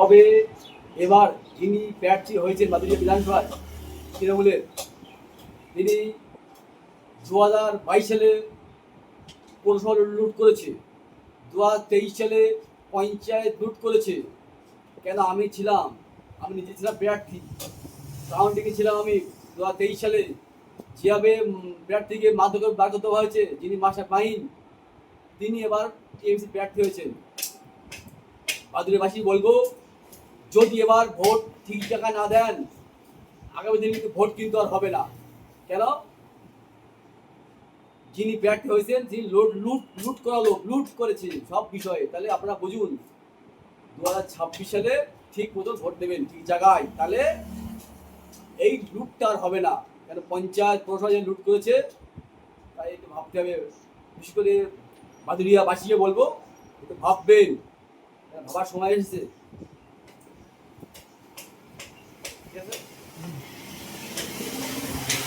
তবে এবার যিনি প্রার্থী হয়েছেন বাদুড়িয়া বিধানসভায় তৃণমূলের, তিনি 2022 সালে পৌরসভা লুট করেছে, 2023 সালে পঞ্চায়েত লুট করেছে। কেন? আমি ছিলাম, আমি নিজে ছিলাম প্রার্থী, কাউন্টিংয়ে ছিলাম আমি 2023 সালে। যেভাবে প্রার্থীকে মাদকের বার করতে হয়েছে, যিনি মাহিন, তিনি এবার টিএমসি প্রার্থী হয়েছেন। বাদুড়িয়াবাসী বলবো, যদি এবার ভোট ঠিক জায়গায় না দেন, আগামী দিনে কিন্তু ভোট কিন্তু আর হবে না। কেন? যিনি প্রার্থী হয়েছেন যিনি লুট করা লোক, লুট করেছে সব বিষয়ে। তাহলে আপনারা বুঝুন, 2026 সালে ঠিক মতো ভোট দেবেন ঠিক জায়গায়, তাহলে এই লুটটা আর হবে না। কেন? পঞ্চায়েত পৌরসভা যে লুট করেছে, তাই একটু ভাবতে হবে। বিশেষ করে বাদুড়িয়াবাসীকে বলবো, একটু ভাববেন, ভাবার সময় এসেছে।